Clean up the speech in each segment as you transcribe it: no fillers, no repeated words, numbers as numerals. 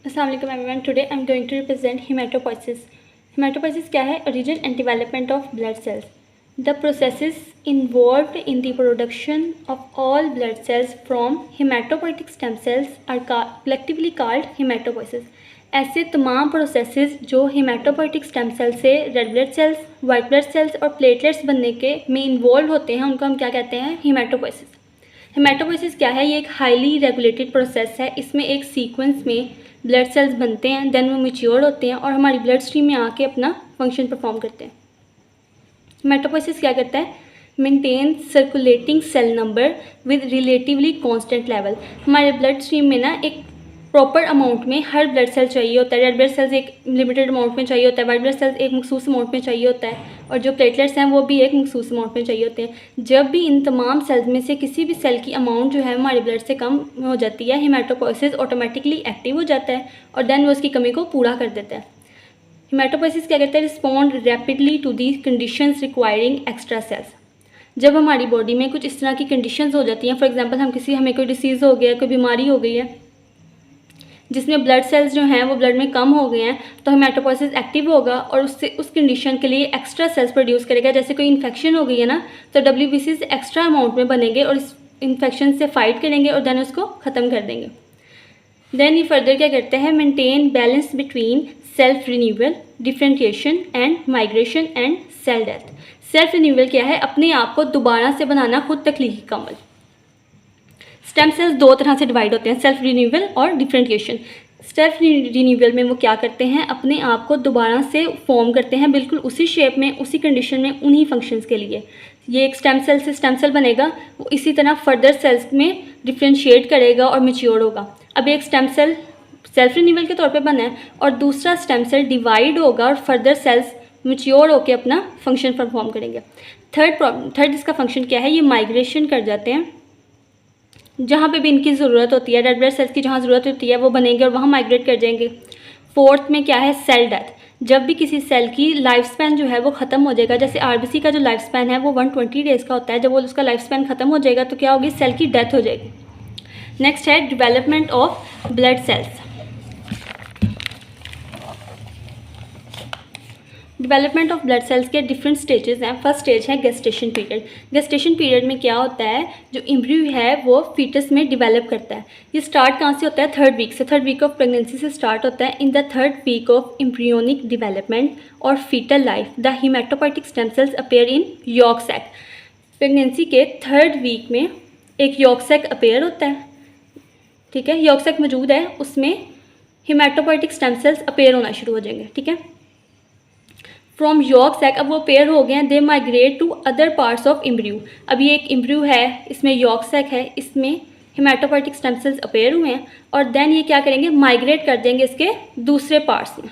अस्सलाम वालेकुम everyone. Today I am going to represent haematopoiesis. Haematopoiesis क्या है? Origin and development of blood cells. The processes involved in the production of all blood cells from haematopoietic stem cells are collectively called haematopoiesis. ऐसे तमाम processes जो haematopoietic stem cell से red blood cells, white blood cells और platelets बनने के में involve होते हैं, उनको हम क्या कहते हैं? हेमाटोपोइसिस। हेमाटोपोइसिस क्या है? ये एक हाईली रेगुलेटेड प्रोसेस है। इसमें एक सीक्वेंस में ब्लड सेल्स बनते हैं, देन वो मैच्योर होते हैं और हमारी ब्लड स्ट्रीम में आके अपना फंक्शन परफॉर्म करते हैं। हेमाटोपोइसिस क्या करता है? Maintain circulating cell number with relatively constant level. हमारे ब्लड स्ट्रीम में ना एक प्रॉपर अमाउंट में हर ब्लड सेल चाहिए होता है। रेड ब्लड सेल्स एक लिमिटेड अमाउंट में चाहिए होता है, वाइट ब्लड सेल्स एक मखसूस अमाउंट में चाहिए होता है, और जो प्लेटलेट्स हैं वो भी एक मखसूस अमाउंट में चाहिए होते हैं। जब भी इन तमाम सेल्स में से किसी भी सेल की अमाउंट जो है हमारे ब्लड से कम हो जाती है, हेमाटोपोइसिस ऑटोमेटिकली एक्टिव हो जाता है और देन वो उसकी कमी को पूरा कर देता है। हेमाटोपोइसिस क्या करता है? Respond rapidly to the conditions requiring extra cells. जब हमारी बॉडी में कुछ इस तरह की कंडीशंस हो जाती हैं, फॉर एग्जांपल हमें कोई डिसीज़ हो गया, कोई बीमारी हो गई है जिसमें ब्लड सेल्स जो हैं वो ब्लड में कम हो गए हैं, तो हेमाटोपोइसिस एक्टिव होगा और उससे उस कंडीशन के लिए एक्स्ट्रा सेल्स प्रोड्यूस करेगा। जैसे कोई इन्फेक्शन हो गई है ना, तो डब्ल्यूबीसीज एक्स्ट्रा अमाउंट में बनेंगे और इस इन्फेक्शन से फाइट करेंगे और देन उसको ख़त्म कर देंगे। देन ये फर्दर क्या करते हैं? Maintain balance between self renewal, differentiation and migration and cell death. Self renewal क्या है? अपने आप को दोबारा से बनाना, खुद तख्लीकी का अमल। स्टेम सेल्स दो तरह से डिवाइड होते हैं, सेल्फ रिन्यूअल और डिफरेंशिएशन। सेल्फ रिन्यूअल में वो क्या करते हैं? अपने आप को दोबारा से फॉर्म करते हैं, बिल्कुल उसी शेप में, उसी कंडीशन में, उन्हीं फंक्शंस के लिए। ये एक स्टेम सेल से स्टेम सेल बनेगा, वो इसी तरह फर्दर सेल्स में डिफ्रेंशिएट करेगा और मैच्योर होगा। अब एक स्टेम सेल सेल्फ रिन्यूअल के तौर पे बना है और दूसरा स्टेम सेल डिवाइड होगा और फर्दर सेल्स मैच्योर होकर अपना फंक्शन परफॉर्म करेंगे। थर्ड इसका फंक्शन क्या है? ये माइग्रेशन कर जाते हैं, जहाँ पे भी इनकी ज़रूरत होती है, रेड ब्लड सेल्स की जहाँ ज़रूरत होती है वो बनेंगे और वहाँ माइग्रेट कर जाएंगे। फोर्थ में क्या है? Cell death. जब भी किसी सेल की लाइफ स्पैन जो है वो ख़त्म हो जाएगा, जैसे आरबीसी का जो लाइफ स्पैन है वो 120 डेज़ का होता है, जब वो उसका लाइफ स्पैन ख़त्म हो जाएगा तो क्या होगी? सेल की डेथ हो जाएगी। नेक्स्ट है development of blood sales. Development of blood sales के डिफरेंट स्टेजेस हैं। फर्स्ट स्टेज है गेस्टेशन पीरियड। गेस्टेशन पीरियड में क्या होता है? जो एम्ब्रियो है वो फीटस में डेवलप करता है। ये स्टार्ट कहाँ से होता है? थर्ड वीक से। थर्ड वीक ऑफ प्रेगनेंसी से स्टार्ट होता है। In the third week of embryonic development और foetal life the haematopoietic stem cells appear in yolk sac. Pregnancy के थर्ड वीक में एक यॉक सैक अपेयर होता है, ठीक है, यॉक सैक मौजूद है, उसमें हेमाटोपोइटिक स्टेम सेल्स अपेयर होना शुरू हो जाएंगे, ठीक है। फ्रॉम यॉक सैक, अब वो पेयर हो गए हैं, they migrate to other parts of embryo. अब ये एक एम्ब्रियो है, इसमें यॉक सैक है, इसमें हेमाटोपोइटिक स्टेम सेल्स अपेयर हुए हैं और देन ये क्या करेंगे? माइग्रेट कर देंगे इसके दूसरे पार्ट्स में।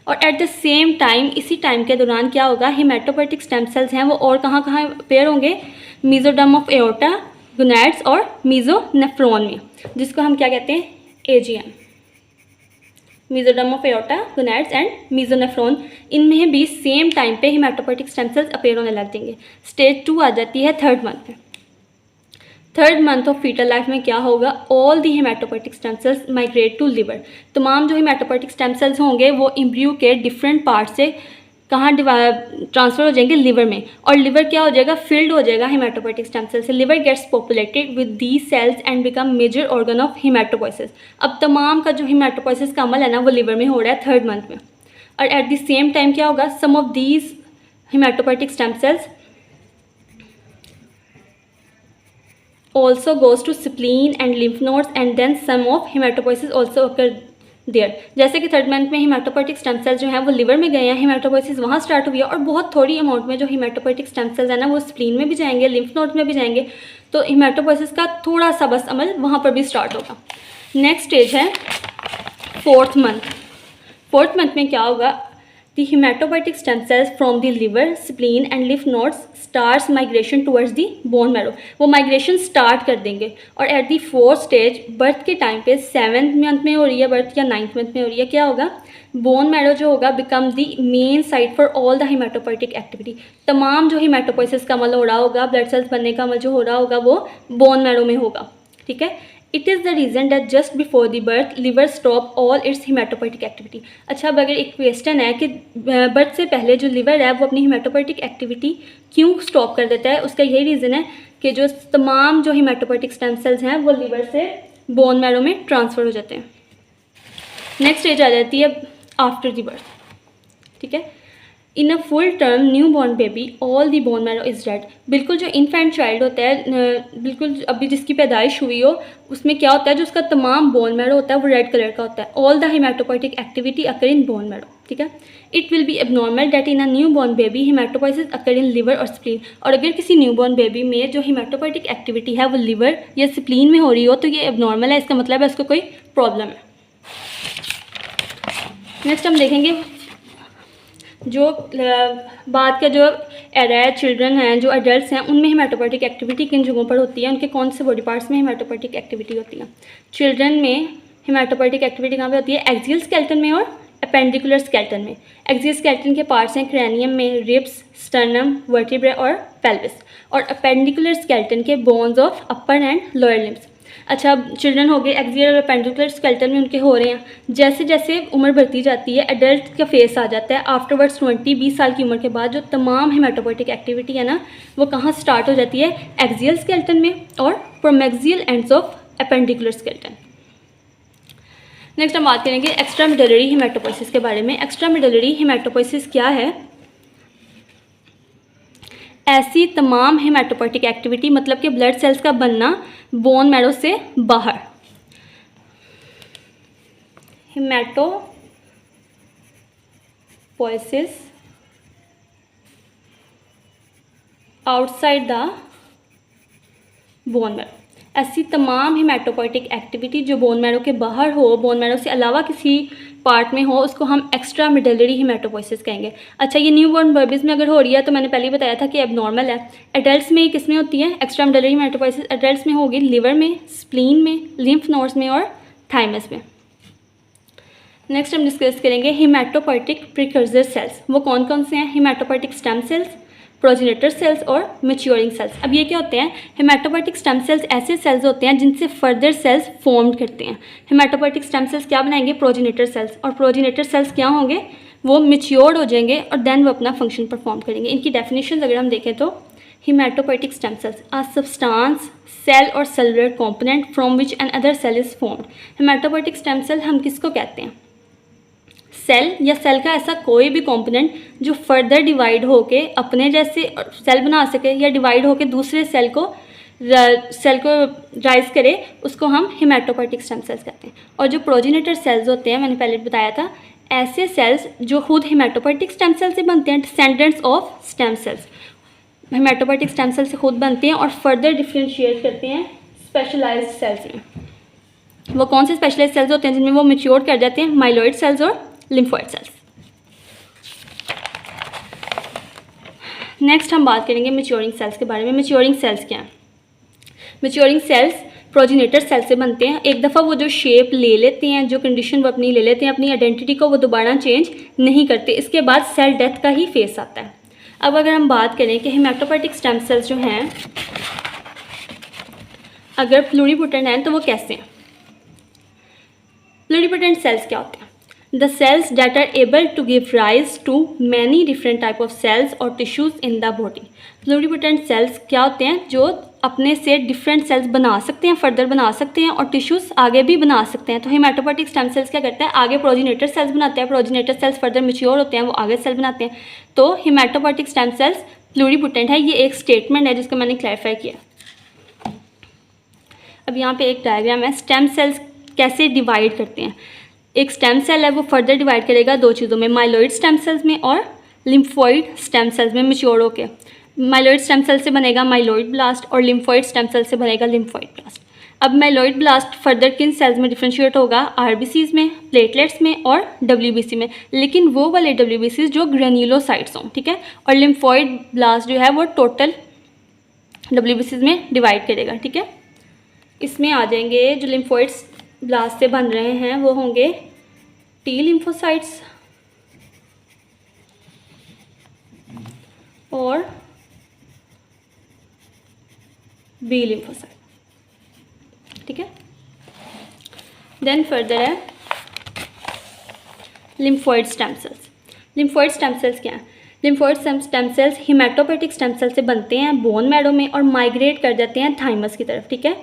और एट द सेम टाइम, इसी टाइम के दौरान क्या होगा? हेमाटोपोइटिक स्टेम सेल्स हैं वो और कहाँ कहाँ अपेयर होंगे? मेसोडर्म ऑफ एओर्टा, गोनैड्स और मेसोनेफ्रॉन में, जिसको हम क्या कहते हैं? AGM. Mesoderm of aorta, gonads and mesonephron, इनमें भी सेम टाइम पे हेमाटोपोइटिक स्टेम सेल्स अपेयर होने लग जाएंगे। स्टेज 2 आ जाती है थर्ड मंथ में। Third month of foetal life में क्या होगा? All the haematopoietic stem cells migrate to liver. तमाम जो हेमाटोपोइटिक स्टेम सेल्स होंगे वो एम्ब्रियो के डिफरेंट पार्ट से कहाँ ट्रांसफ़र हो जाएंगे? लिवर में। और लिवर क्या हो जाएगा? फिल्ड हो जाएगा हेमाटोपोइटिक स्टेम सेल से। Liver gets populated with the cells and become major organ of haematopoiesis. अब तमाम का जो हेमाटोपोइसिस का अमल है ना वो लिवर में हो रहा है थर्ड मंथ में। और एट द सेम टाइम क्या होगा? Some of these haematopoietic stem cells also goes to spleen and lymph nodes and then some of hematopoiesis also occur there। जैसे कि थर्ड मंथ में हेमाटोपोइटिक स्टेम सेल्स जो हैं वो लिवर में गए हैं, हेमाटोपोइसिस वहाँ स्टार्ट हुई है और बहुत थोड़ी अमाउंट में जो हेमाटोपोइटिक स्टेम सेल्स है ना वो स्प्लीन में भी जाएंगे, लिम्फ नोड में भी जाएंगे, तो हेमाटोपोइसिस का थोड़ा सा बस अमल वहाँ पर भी स्टार्ट होगा। नेक्स्ट स्टेज है फोर्थ मंथ। फोर्थ मंथ में क्या होगा? The hematopoietic stem cells from the liver, spleen and lymph nodes starts migration towards the bone marrow। वो माइग्रेशन स्टार्ट कर देंगे और at the fourth stage, birth के टाइम पे 7th मंथ में हो रही है बर्थ या 9th मंथ में हो रही है, क्या होगा? बोन मैरो जो होगा become the main site for all the haematopoietic activity. तमाम जो हेमाटोपोइसिस का अमल हो रहा होगा, ब्लड सेल्स बनने का अमल जो हो रहा होगा वो बोन मैरो में होगा, ठीक है। It is the reason that just before the birth liver stop all its haematopoietic activity. अच्छा, अब अगर एक क्वेश्चन है कि बर्थ से पहले जो लिवर है वो अपनी हिमेटोपोइटिक एक्टिविटी क्यों स्टॉप कर देता है, उसका यही रीज़न है कि जो तमाम जो हिमेटोपोइटिक स्टेम सेल्स हैं वो लिवर से बोन मैरो में ट्रांसफ़र हो जाते हैं। नेक्स्ट स्टेज आ जाती है आफ्टर द बर्थ, ठीक है। In a full term new born baby all the bone marrow is dead. बिल्कुल जो इन्फेंट चाइल्ड होता है, बिल्कुल अभी जिसकी पैदाइश हुई हो, उसमें क्या होता है, जो उसका तमाम बोन मैरो होता है वो रेड कलर का होता है। All the haematopoietic activity occur in bone marrow, ठीक है। It will be abnormal that in a new born baby haematopoiesis occur in liver और स्प्लीन। और अगर किसी न्यू बॉर्न बेबी में जो हिमेटोपोइटिक एक्टिविटी है वो लिवर या स्प्लीन में हो रही हो तो ये एबनॉर्मल है, इसका मतलब है उसको कोई प्रॉब्लम है। नेक्स्ट हम देखेंगे जो बाद का जो एरा है, चिल्ड्रन हैं, जो एडल्ट्स हैं, उनमें हिमेटोपोइटिक एक्टिविटी किन जगहों पर होती है, उनके कौन से बॉडी पार्ट्स में हिमेटोपोइटिक एक्टिविटी होती है। चिल्ड्रन में हिमेटोपोइटिक एक्टिविटी कहाँ पे होती है, एक्सियल स्केलेटन में और अपेंडिकुलर स्केलेटन में। एक्सियल स्केलेटन के पार्ट्स हैं क्रैनियम में रिब्स, स्टर्नम, वर्टिब्रा और पेल्विस, और अपेंडिकुलर स्केलेटन के bones of upper and lower limbs. अच्छा, चिल्ड्रन हो गए, एक्सियल और अपेंडिकुलर स्केलेटन में उनके हो रहे हैं। जैसे जैसे उम्र बढ़ती जाती है एडल्ट का फेस आ जाता है, आफ्टरवर्ड्स 20 साल की उम्र के बाद जो तमाम हिमेटोपोइटिक एक्टिविटी है ना वो कहाँ स्टार्ट हो जाती है, एक्सियल स्केलेटन में और proximal ends of appendicular skeleton. Next हम बात करेंगे एक्स्ट्रा मेडुलरी हिमेटोपोइसिस के बारे में। एक्स्ट्रा मेडुलरी हिमेटोपोइसिस क्या है, ऐसी तमाम हिमेटोपोइटिक एक्टिविटी मतलब कि ब्लड सेल्स का बनना बोन मैरो से बाहर। Haematopoiesis outside the bone marrow, ऐसी तमाम हिमेटोपोइटिक एक्टिविटी जो बोन मैरो के बाहर हो, बोन मैरो से अलावा किसी पार्ट में हो, उसको हम एक्स्ट्रा मेडुलरी हिमेटोपोइसिस कहेंगे। अच्छा, ये न्यू बॉर्न बेबीज़ में अगर हो रही है तो मैंने पहले ही बताया था कि एबनॉर्मल है। एडल्ट्स में किस में होती है एक्स्ट्रा मेडुलरी हिमेटोपोइसिस, एडल्ट्स में होगी लिवर में, स्प्लीन में, लिम्फ नोड्स में और थाइमस में। नेक्स्ट हम डिस्कस करेंगे हिमेटोपोइटिक प्रिकर्सर सेल्स। वो कौन कौन से हैं, haematopoietic stem cells, progenitor cells और मैच्योरिंग सेल्स। अब ये क्या होते हैं, हिमेटोपोइटिक स्टेम सेल्स ऐसे सेल्स होते हैं जिनसे फर्दर सेल्स फॉर्म करते हैं। हिमेटोपोइटिक स्टेम सेल्स क्या बनाएंगे, प्रोजेनेटर सेल्स, और प्रोजेनेटर सेल्स क्या होंगे, वो मैच्योर्ड हो जाएंगे और देन वो अपना फंक्शन परफॉर्म करेंगे। इनकी डेफिनेशन अगर हम देखें तो haematopoietic stem cells are substance cell और cellular component from which another cell is formed. Haematopoietic stem cell हम किसको कहते हैं, सेल या सेल का ऐसा कोई भी कंपोनेंट जो फर्दर डिवाइड होके अपने जैसे सेल बना सके या डिवाइड होके दूसरे सेल को राइज करे, उसको हम हिमेटोपोइटिक स्टेम सेल्स कहते हैं। और जो प्रोजेनेटर सेल्स होते हैं, मैंने पहले बताया था, ऐसे सेल्स जो खुद हिमेटोपोइटिक स्टेम सेल से बनते हैं, descendants of stem cells, haematopoietic stem cell से खुद बनते हैं और फर्दर डिफ्रेंशिएट करते हैं स्पेशलाइज्ड सेल्स में। वो कौन से स्पेशलाइज्ड सेल्स होते हैं जिनमें वो मैच्योर कर जाते हैं, माइलॉइड सेल्स और लिम्फोइड सेल्स। नेक्स्ट हम बात करेंगे मैच्योरिंग सेल्स के बारे में। मैच्योरिंग सेल्स क्या हैं, मैच्योरिंग सेल्स प्रोजेनेटर सेल से बनते हैं। एक दफ़ा वो जो शेप ले लेते हैं, जो कंडीशन वो अपनी ले लेते हैं, अपनी आइडेंटिटी को वो दोबारा चेंज नहीं करते। इसके बाद सेल डेथ का ही फेस आता है। अब अगर हम बात करें कि हिमेटोपोइटिक स्टेम सेल्स जो हैं अगर प्लूरिपोटेंट हैं तो वो कैसे हैं। प्लूरिपोटेंट सेल्स क्या होते हैं, the cells that are able to give rise to many different type of cells or tissues in the body। pluripotent cells क्या होते हैं, जो अपने से डिफरेंट सेल्स बना सकते हैं, फर्दर बना सकते हैं और टिश्यूज़ आगे भी बना सकते हैं। तो हिमेटोपोइटिक स्टेम सेल्स क्या करते हैं, आगे प्रोजेनेटर सेल्स बनाते हैं, प्रोजेनेटर सेल्स फर्दर मैच्योर होते हैं, वो आगे सेल बनाते हैं। तो हिमेटोपोइटिक स्टेम सेल्स प्लूरिपोटेंट है। ये एक स्टेटमेंट है जिसको मैंने क्लैरिफाई किया। अब यहाँ पे एक डायग्राम है, स्टेम सेल्स कैसे डिवाइड करते हैं। एक स्टेम सेल है वो फर्दर डिवाइड करेगा दो चीज़ों में, माइलॉइड स्टेम सेल्स में और लिम्फोइड स्टेम सेल्स में मैच्योर होके। माइलॉइड स्टेम सेल से बनेगा माइलॉइड ब्लास्ट और लिम्फोइड स्टेम सेल से बनेगा लिम्फोइड ब्लास्ट। अब माइलॉइड ब्लास्ट फर्दर किन सेल्स में डिफ्रेंशिएट होगा, आरबीसीज में, प्लेटलेट्स में और डब्ल्यूबीसी में, लेकिन वो वाले डब्ल्यूबीसीज जो ग्रेन्युलोसाइट्स हों, ठीक है। और लिम्फोइड ब्लास्ट जो है वो टोटल डब्ल्यूबीसीज में डिवाइड करेगा, ठीक है। इसमें आ जाएंगे जो लिम्फोइड्स ब्लास्ट से बन रहे हैं वो होंगे टी लिम्फोसाइट्स और बी लिम्फोसाइट, ठीक है। देन फर्दर है lymphoid stem cells. Lymphoid stem cells क्या है? Lymphoid stem cells haematopoietic stem cell से बनते हैं बोन मैरो में और माइग्रेट कर जाते हैं थाइमस की तरफ, ठीक है।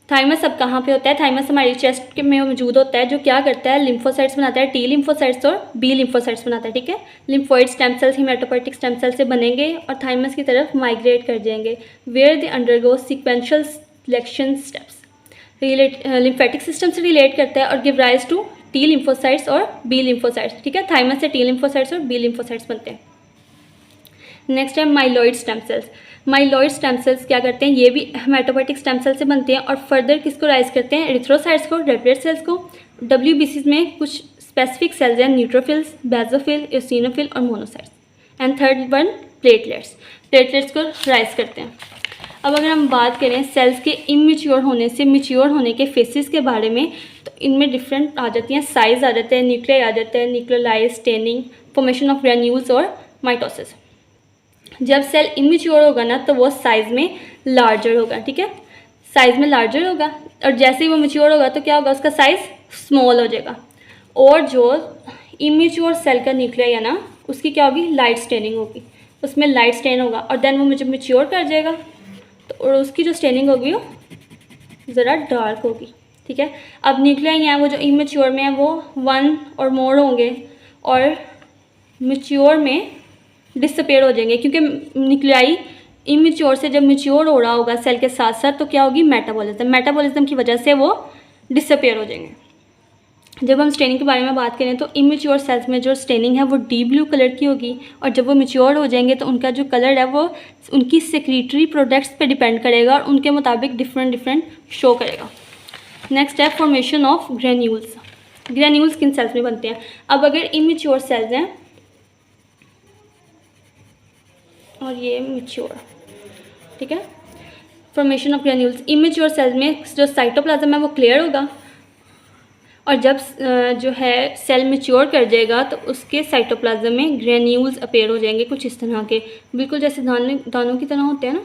थाइमस अब कहाँ पे होता है? थाइमस हमारी चेस्ट में मौजूद होता है, जो क्या करता है? लिम्फोसाइट्स बनाता है, टी लिम्फोसाइट्स और बी लिम्फोसाइट्स बनाता है, ठीक है। Lymphoid stem cells haematopoietic stem cell से बनेंगे और थाइमस की तरफ माइग्रेट कर जाएंगे, where they undergo sequential selection steps. Lymphatic system से रिलेट करता है और give rise to T lymphocytes और बी लिम्फोसाइट्स, ठीक है। थाइमस से टी लिम्फोसाइट्स और बी लिम्फोसाइट्स बनते हैं। नेक्स्ट है myeloid stem cells. Myeloid stem cells क्या करते हैं? ये भी हेमेटोपोएटिक स्टेम सेल से बनते हैं और फर्दर किसको राइज करते हैं? एरिथ्रोसाइट्स को, रेड ब्लड सेल्स को। WBCs में कुछ स्पेसिफिक सेल्स हैं, न्यूट्रोफिल्स, बेसोफिल, एसिनोफिल और monocytes. And third one platelets. Platelets को राइज करते हैं। अब अगर हम बात करें सेल्स के इमेच्योर होने से मैच्योर होने के फेसेस के बारे में, तो इनमें डिफरेंट आ जाती हैं, साइज आ जाता है, न्यूक्लियाई आ जाता है, न्यूक्लियोलाइज, स्टेनिंग, फॉर्मेशन ऑफ ग्रैन्यूल्स और माइटोसिस। जब सेल इमेच्योर होगा ना तो वो साइज़ में लार्जर होगा, ठीक है, साइज़ में लार्जर होगा। और जैसे ही वो मैच्योर होगा तो क्या होगा? उसका साइज़ स्मॉल हो जाएगा। और जो इमेच्योर सेल का न्यूक्लियाई है ना, उसकी क्या होगी? लाइट स्टेनिंग होगी, उसमें लाइट स्टेन होगा। और देन वो जब मैच्योर कर जाएगा तो और उसकी जो स्टेनिंग होगी वो ज़रा डार्क होगी, ठीक है। अब न्यूक्लियाई हैं वो जो इमेच्योर में है वो 1 और मोर होंगे और मैच्योर में डिसअपेयर हो जाएंगे, क्योंकि न्यूक्लियाई इमेच्योर से जब मैच्योर हो रहा होगा सेल के साथ साथ तो क्या होगी? मेटाबॉलिज्म। मेटाबॉलिज्म की वजह से वो डिसअपेयर हो जाएंगे। जब हम स्टेनिंग के बारे में बात करें तो इमेच्योर सेल्स में जो स्टेनिंग है वो डीप ब्लू कलर की होगी और जब वो मैच्योर हो जाएंगे तो उनका जो कलर है वो उनकी सेक्रेटरी प्रोडक्ट्स पे डिपेंड करेगा और उनके मुताबिक डिफरेंट शो करेगा। नेक्स्ट है फॉर्मेशन ऑफ ग्रेन्यूल्स। ग्रेन्यूल्स किन सेल्स में बनते हैं? अब अगर इमेच्योर सेल्स हैं और ये मैच्योर, ठीक है, formation of granules. Immature cells में जो साइटोप्लाज्म है वो क्लियर होगा और जब जो है सेल मैच्योर कर जाएगा तो उसके साइटोप्लाज्म में ग्रेन्यूल्स अपेयर हो जाएंगे, कुछ इस तरह के, बिल्कुल जैसे दानों की तरह होते हैं ना।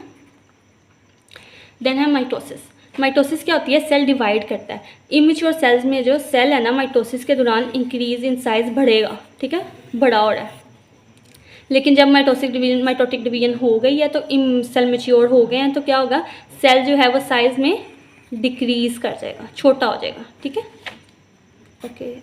देन है माइटोसिस। माइटोसिस क्या होती है? सेल डिवाइड करता है। इमेच्योर सेल्स में जो सेल है ना, माइटोसिस के दौरान इंक्रीज इन साइज बढ़ेगा, ठीक है, बड़ा हो रहा है। लेकिन जब माइटोटिक डिवीजन हो गई है तो सेल मैच्योर हो गए हैं तो क्या होगा? सेल जो है वो साइज़ में डिक्रीज़ कर जाएगा, छोटा हो जाएगा, ठीक है। ओके।